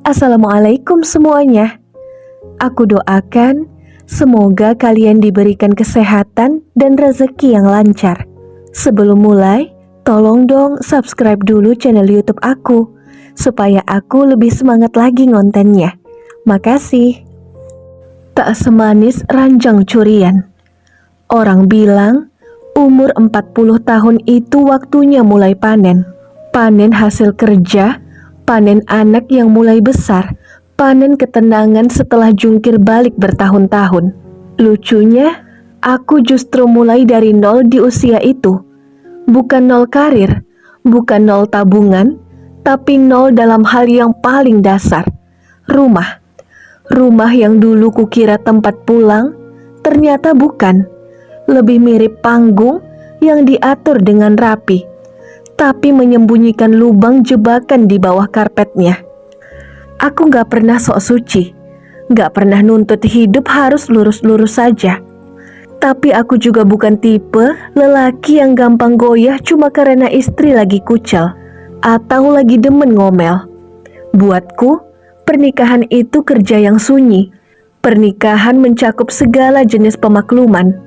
Assalamualaikum semuanya. Aku doakan semoga kalian diberikan kesehatan dan rezeki yang lancar. Sebelum mulai, tolong dong subscribe dulu channel YouTube aku supaya aku lebih semangat lagi ngontennya. Makasih. Tak semanis ranjang curian. Orang bilang umur 40 tahun itu waktunya mulai panen. Panen hasil kerja, panen anak yang mulai besar, panen ketenangan setelah jungkir balik bertahun-tahun. Lucunya, aku justru mulai dari nol di usia itu. Bukan nol karir, bukan nol tabungan, tapi nol dalam hal yang paling dasar. Rumah. Rumah yang dulu kukira tempat pulang, ternyata bukan. Lebih mirip panggung yang diatur dengan rapi, tapi menyembunyikan lubang jebakan di bawah karpetnya. Aku gak pernah sok suci, gak pernah nuntut hidup harus lurus-lurus saja. Tapi aku juga bukan tipe lelaki yang gampang goyah cuma karena istri lagi kucel atau lagi demen ngomel. Buatku, pernikahan itu kerja yang sunyi. Pernikahan mencakup segala jenis pemakluman,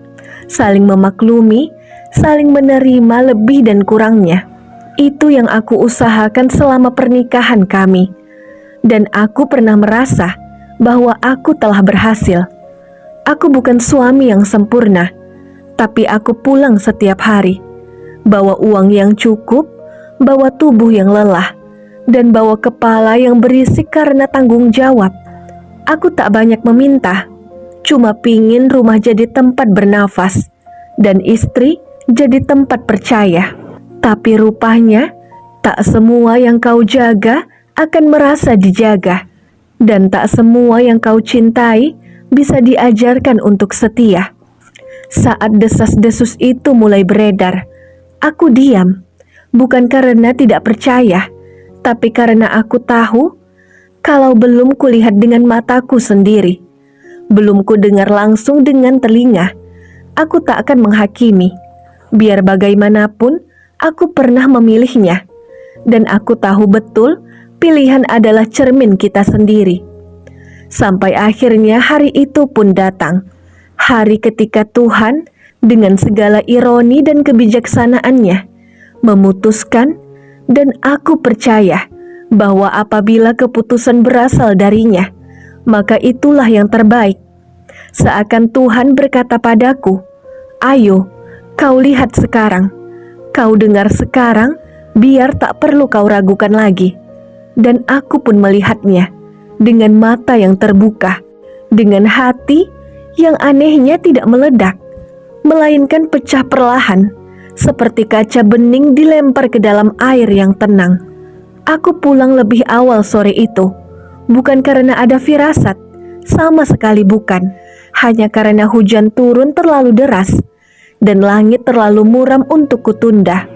saling memaklumi, saling menerima lebih dan kurangnya. Itu yang aku usahakan selama pernikahan kami. Dan aku pernah merasa bahwa aku telah berhasil. Aku bukan suami yang sempurna, tapi aku pulang setiap hari, bawa uang yang cukup, bawa tubuh yang lelah, dan bawa kepala yang berisik karena tanggung jawab. Aku tak banyak meminta, cuma pingin rumah jadi tempat bernafas, dan istri jadi tempat percaya. Tapi rupanya, tak semua yang kau jaga akan merasa dijaga. Dan tak semua yang kau cintai bisa diajarkan untuk setia. Saat desas-desus itu mulai beredar, aku diam. Bukan karena tidak percaya, tapi karena aku tahu kalau belum kulihat dengan mataku sendiri, belum kudengar langsung dengan telinga, aku tak akan menghakimi. Biar bagaimanapun, aku pernah memilihnya, dan aku tahu betul pilihan adalah cermin kita sendiri. Sampai akhirnya hari itu pun datang, hari ketika Tuhan dengan segala ironi dan kebijaksanaannya memutuskan, dan aku percaya bahwa apabila keputusan berasal darinya, maka itulah yang terbaik. Seakan Tuhan berkata padaku, "Ayo, kau lihat sekarang. Kau dengar sekarang, biar tak perlu kau ragukan lagi." Dan aku pun melihatnya dengan mata yang terbuka, dengan hati yang anehnya tidak meledak, melainkan pecah perlahan, seperti kaca bening dilempar ke dalam air yang tenang. Aku pulang lebih awal sore itu, bukan karena ada firasat, sama sekali bukan, hanya karena hujan turun terlalu deras dan langit terlalu muram untuk kutunda.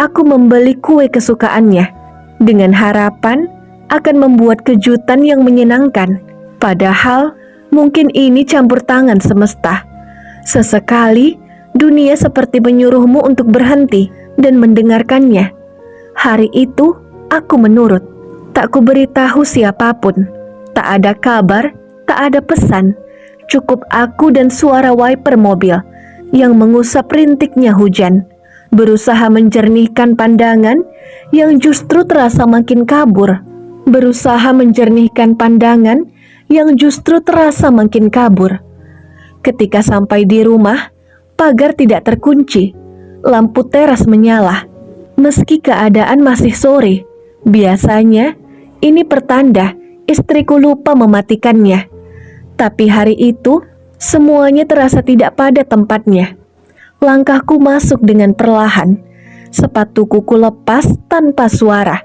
Aku membeli kue kesukaannya dengan harapan akan membuat kejutan yang menyenangkan. Padahal mungkin ini campur tangan semesta. Sesekali dunia seperti menyuruhmu untuk berhenti dan mendengarkannya. Hari itu aku menurut. Tak kuberitahu siapapun. Tak ada kabar, tak ada pesan. Cukup aku dan suara wiper mobil yang mengusap rintiknya hujan, berusaha menjernihkan pandangan yang justru terasa makin kabur. Berusaha menjernihkan pandangan yang justru terasa makin kabur. Ketika sampai di rumah, pagar tidak terkunci, lampu teras menyala. Meski keadaan masih sore, biasanya ini pertanda istriku lupa mematikannya. Tapi hari itu, semuanya terasa tidak pada tempatnya. Langkahku masuk dengan perlahan, sepatuku kulepas tanpa suara.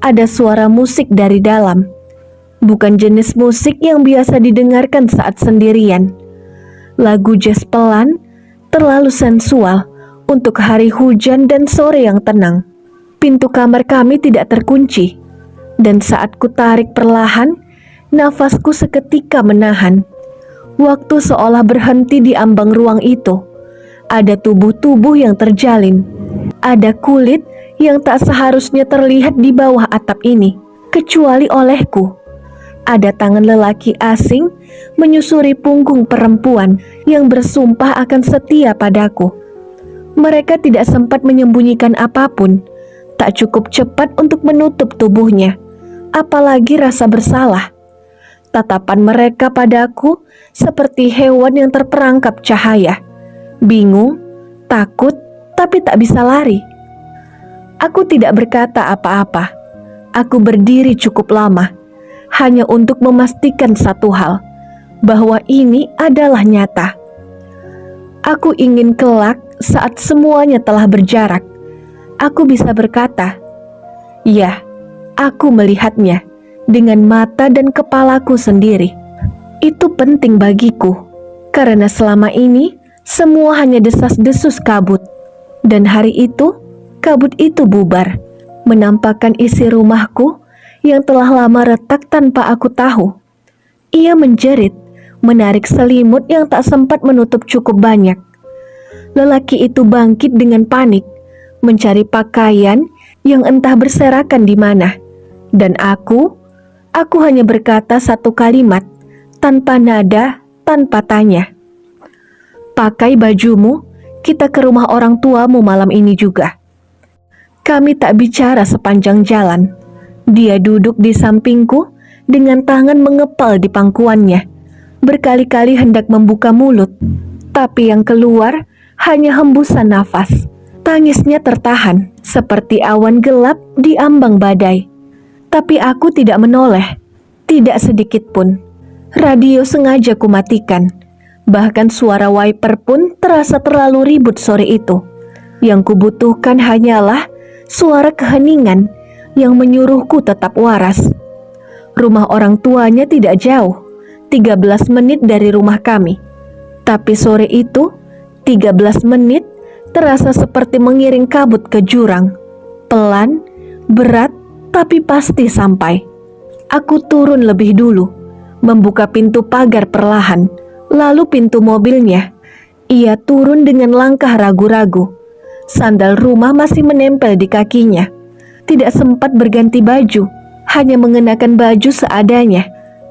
Ada suara musik dari dalam. Bukan jenis musik yang biasa didengarkan saat sendirian. Lagu jazz pelan, terlalu sensual untuk hari hujan dan sore yang tenang. Pintu kamar kami tidak terkunci, dan saat ku tarik perlahan, nafasku seketika menahan. Waktu seolah berhenti di ambang ruang itu. Ada tubuh-tubuh yang terjalin. Ada kulit yang tak seharusnya terlihat di bawah atap ini. kecuali olehku. Ada tangan lelaki asing menyusuri punggung perempuan yang bersumpah akan setia padaku. Mereka tidak sempat menyembunyikan apapun, tak cukup cepat untuk menutup tubuhnya, apalagi rasa bersalah. Tatapan mereka padaku seperti hewan yang terperangkap cahaya, bingung, takut, tapi tak bisa lari. Aku tidak berkata apa-apa. Aku berdiri cukup lama, hanya untuk memastikan satu hal, bahwa ini adalah nyata. Aku ingin kelak saat semuanya telah berjarak, aku bisa berkata, ya, aku melihatnya dengan mata dan kepalaku sendiri. Itu penting bagiku, karena selama ini semua hanya desas-desus kabut. Dan hari itu, kabut itu bubar, menampakkan isi rumahku yang telah lama retak tanpa aku tahu. Ia menjerit, menarik selimut yang tak sempat menutup cukup banyak. Lelaki itu bangkit dengan panik, mencari pakaian yang entah berserakan di mana. Dan aku hanya berkata satu kalimat, tanpa nada, tanpa tanya. Pakai bajumu, kita ke rumah orang tuamu malam ini juga. Kami tak bicara sepanjang jalan. Dia duduk di sampingku dengan tangan mengepal di pangkuannya. Berkali-kali hendak membuka mulut, tapi yang keluar hanya hembusan nafas. Tangisnya tertahan seperti awan gelap di ambang badai. Tapi aku tidak menoleh, tidak sedikit pun. Radio sengaja kumatikan. Bahkan suara wiper pun terasa terlalu ribut sore itu. Yang kubutuhkan hanyalah suara keheningan yang menyuruhku tetap waras. Rumah orang tuanya tidak jauh, 13 menit dari rumah kami. Tapi sore itu, 13 menit terasa seperti mengiring kabut ke jurang. Pelan, berat, tapi pasti sampai. Aku turun lebih dulu, membuka pintu pagar perlahan, lalu pintu mobilnya. Ia turun dengan langkah ragu-ragu. Sandal rumah masih menempel di kakinya. Tidak sempat berganti baju, hanya mengenakan baju seadanya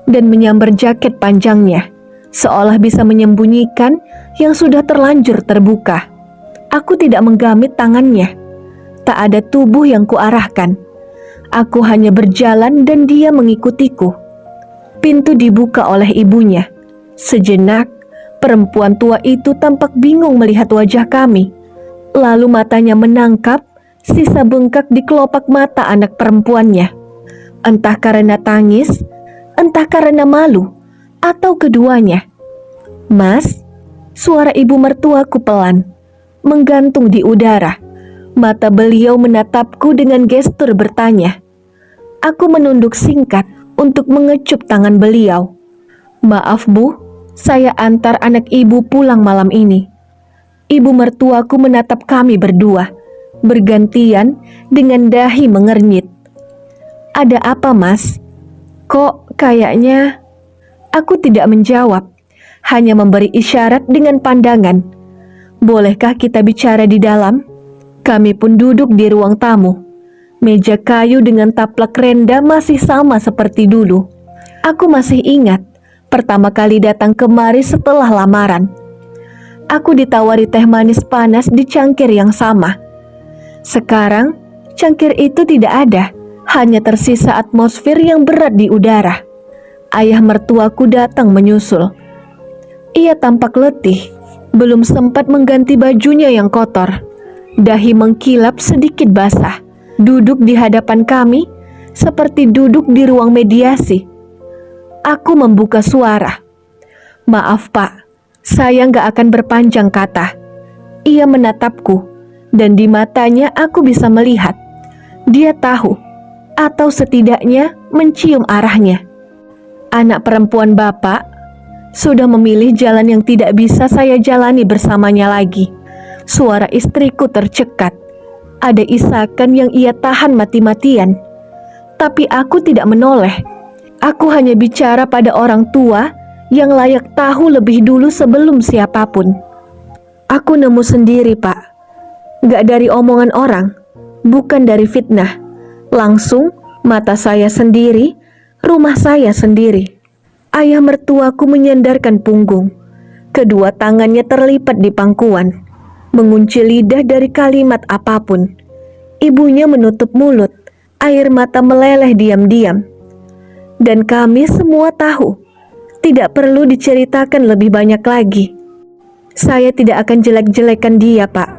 dan menyambar jaket panjangnya, seolah bisa menyembunyikan yang sudah terlanjur terbuka. Aku tidak menggamit tangannya. Tak ada tubuh yang kuarahkan. Aku hanya berjalan dan dia mengikutiku. Pintu dibuka oleh ibunya. Sejenak, perempuan tua itu tampak bingung melihat wajah kami. Lalu matanya menangkap sisa bengkak di kelopak mata anak perempuannya. Entah karena tangis, entah karena malu, atau keduanya. Mas, suara ibu mertuaku pelan, menggantung di udara. Mata beliau menatapku dengan gestur bertanya. Aku menunduk singkat untuk mengecup tangan beliau. Maaf bu, saya antar anak ibu pulang malam ini. Ibu mertuaku menatap kami berdua, bergantian dengan dahi mengernyit. Ada apa mas? Kok kayaknya... Aku tidak menjawab, hanya memberi isyarat dengan pandangan. Bolehkah kita bicara di dalam? Kami pun duduk di ruang tamu. Meja kayu dengan taplak renda masih sama seperti dulu. Aku masih ingat, pertama kali datang kemari setelah lamaran. Aku ditawari teh manis panas di cangkir yang sama. Sekarang, cangkir itu tidak ada, hanya tersisa atmosfer yang berat di udara. Ayah mertuaku datang menyusul. Ia tampak letih, belum sempat mengganti bajunya yang kotor. Dahi mengkilap sedikit basah, duduk di hadapan kami seperti duduk di ruang mediasi. Aku membuka suara. Maaf pak, saya nggak akan berpanjang kata. Ia menatapku, dan di matanya aku bisa melihat. Dia tahu, atau setidaknya mencium arahnya. Anak perempuan bapak sudah memilih jalan yang tidak bisa saya jalani bersamanya lagi. Suara istriku tercekat. Ada isakan yang ia tahan mati-matian. Tapi aku tidak menoleh. Aku hanya bicara pada orang tua yang layak tahu lebih dulu sebelum siapapun. Aku nemu sendiri pak. Gak dari omongan orang, bukan dari fitnah. Langsung Mata saya sendiri, rumah saya sendiri. Ayah mertuaku menyandarkan punggung. Kedua tangannya terlipat di pangkuan, mengunci lidah dari kalimat apapun. Ibunya menutup mulut, air mata meleleh diam-diam. Dan kami semua tahu, tidak perlu diceritakan lebih banyak lagi. Saya tidak akan jelek-jelekan dia, Pak.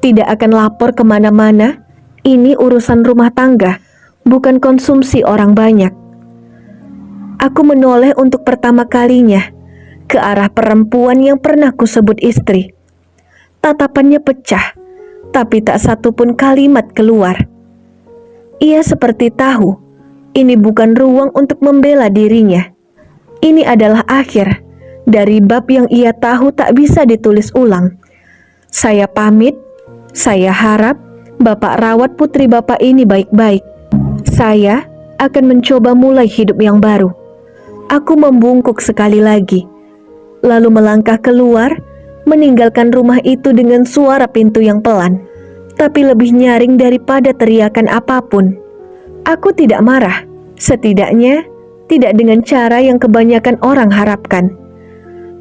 Tidak akan lapor kemana-mana. Ini urusan rumah tangga, bukan konsumsi orang banyak. Aku menoleh untuk pertama kalinya ke arah perempuan yang pernah kusebut istri. Tatapannya pecah, tapi tak satu pun kalimat keluar. Ia seperti tahu, ini bukan ruang untuk membela dirinya. Ini adalah akhir dari bab yang ia tahu tak bisa ditulis ulang. Saya pamit, saya harap Bapak rawat putri Bapak ini baik-baik. Saya akan mencoba mulai hidup yang baru. Aku membungkuk sekali lagi, lalu melangkah keluar, meninggalkan rumah itu dengan suara pintu yang pelan, tapi lebih nyaring daripada teriakan apapun. Aku tidak marah, setidaknya tidak dengan cara yang kebanyakan orang harapkan.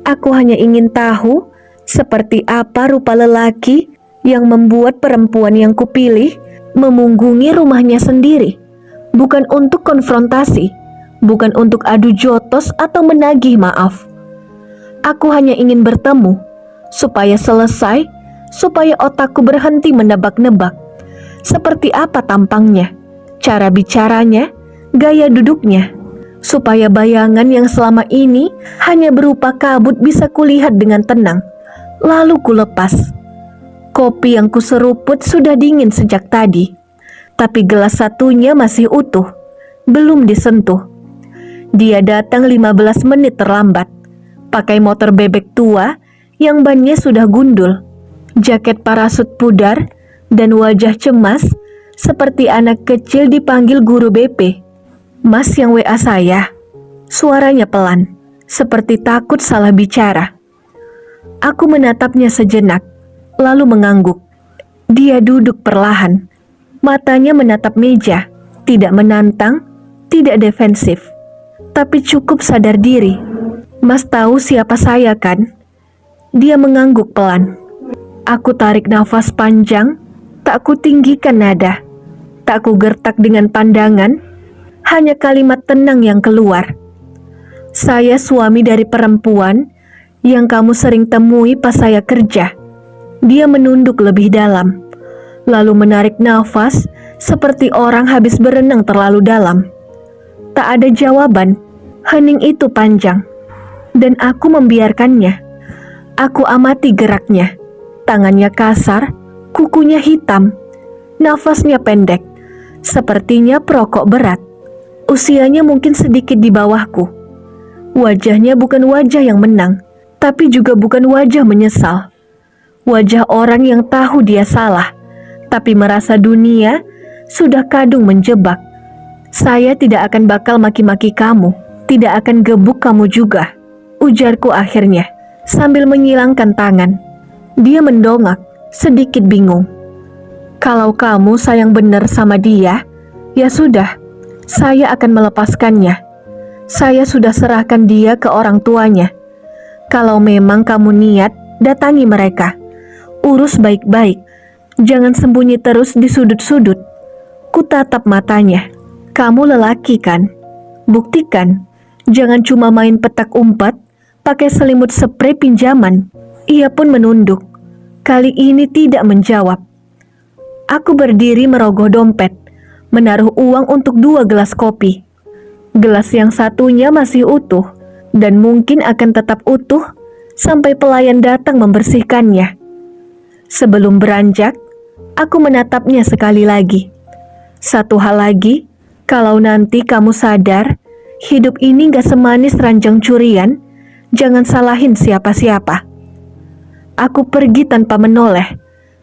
Aku hanya ingin tahu seperti apa rupa lelaki yang membuat perempuan yang kupilih memunggungi rumahnya sendiri. Bukan untuk konfrontasi, bukan untuk adu jotos atau menagih maaf. Aku hanya ingin bertemu, supaya selesai, supaya otakku berhenti menebak-nebak. Seperti apa tampangnya, cara bicaranya, gaya duduknya, supaya bayangan yang selama ini hanya berupa kabut bisa kulihat dengan tenang. Lalu kulepas. Kopi yang kuseruput sudah dingin sejak tadi, tapi gelas satunya masih utuh, belum disentuh. Dia datang 15 menit terlambat, pakai motor bebek tua yang bannya sudah gundul, jaket parasut pudar, dan wajah cemas seperti anak kecil dipanggil guru BP. Mas yang WA saya, suaranya pelan, seperti takut salah bicara. Aku menatapnya sejenak, lalu mengangguk. Dia duduk perlahan, matanya menatap meja, tidak menantang, tidak defensif, tapi cukup sadar diri. Mas tahu siapa saya kan? Dia mengangguk pelan. Aku tarik nafas panjang, tak kutinggikan nada, tak kugertak dengan pandangan, hanya kalimat tenang yang keluar. Saya suami dari perempuan yang kamu sering temui pas saya kerja. Dia menunduk lebih dalam, lalu menarik nafas seperti orang habis berenang terlalu dalam. Tak ada jawaban, hening itu panjang, dan aku membiarkannya. Aku amati geraknya, tangannya kasar, kukunya hitam, nafasnya pendek, sepertinya perokok berat. Usianya mungkin sedikit di bawahku. Wajahnya bukan wajah yang menang, tapi juga bukan wajah menyesal. Wajah orang yang tahu dia salah, tapi merasa dunia sudah kadung menjebak. Saya tidak akan bakal maki-maki kamu, tidak akan gebuk kamu juga, ujarku akhirnya, sambil menyilangkan tangan. Dia mendongak, sedikit bingung. Kalau kamu sayang benar sama dia, ya sudah, saya akan melepaskannya. Saya sudah serahkan dia ke orang tuanya. Kalau memang kamu niat, datangi mereka. Urus baik-baik. Jangan sembunyi terus di sudut-sudut. Kutatap matanya. Kamu lelaki kan? Buktikan. Jangan cuma main petak umpet, pakai selimut spray pinjaman. Ia pun menunduk. Kali ini tidak menjawab. Aku berdiri merogoh dompet, menaruh uang untuk 2 gelas kopi. Gelas yang satunya masih utuh, dan mungkin akan tetap utuh sampai pelayan datang membersihkannya. Sebelum beranjak, aku menatapnya sekali lagi. Satu hal lagi, kalau nanti kamu sadar, hidup ini gak semanis ranjang curian, jangan salahin siapa-siapa. Aku pergi tanpa menoleh,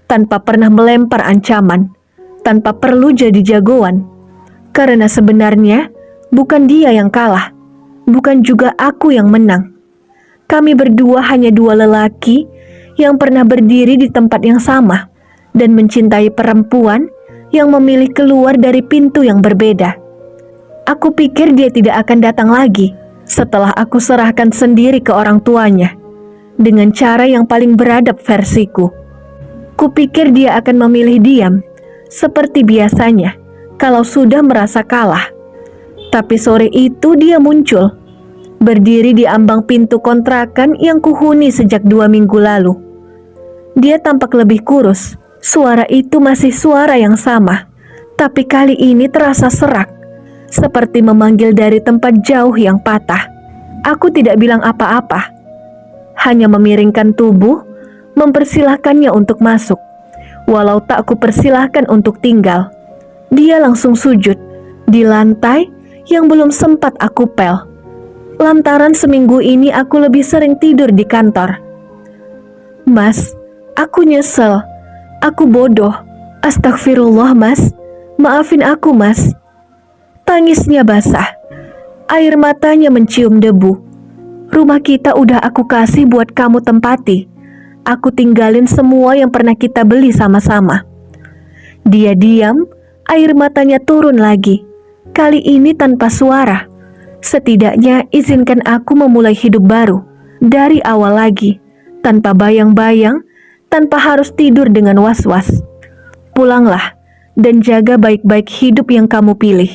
tanpa pernah melempar ancaman, tanpa perlu jadi jagoan. Karena sebenarnya, bukan dia yang kalah, bukan juga aku yang menang. Kami berdua hanya 2 lelaki yang pernah berdiri di tempat yang sama dan mencintai perempuan yang memilih keluar dari pintu yang berbeda. Aku pikir dia tidak akan datang lagi setelah aku serahkan sendiri ke orang tuanya dengan cara yang paling beradab versiku. Kupikir dia akan memilih diam seperti biasanya kalau sudah merasa kalah. Tapi sore itu dia muncul, berdiri di ambang pintu kontrakan yang kuhuni sejak 2 minggu lalu. Dia tampak lebih kurus. Suara itu masih suara yang sama, tapi kali ini terasa serak, seperti memanggil dari tempat jauh yang patah. Aku tidak bilang apa-apa, hanya memiringkan tubuh, mempersilahkannya untuk masuk. Walau tak kupersilahkan untuk tinggal, dia langsung sujud di lantai yang belum sempat aku pel. Lantaran seminggu ini aku lebih sering tidur di kantor. Mas, aku nyesel. Aku bodoh. Astagfirullah mas. Maafin aku mas. Tangisnya basah. Air matanya mencium debu. Rumah kita udah aku kasih buat kamu tempati. Aku tinggalin semua yang pernah kita beli sama-sama. Dia diam, air matanya turun lagi. Kali ini tanpa suara. Setidaknya izinkan aku memulai hidup baru dari awal lagi, tanpa bayang-bayang, tanpa harus tidur dengan was-was. Pulanglah dan jaga baik-baik hidup yang kamu pilih.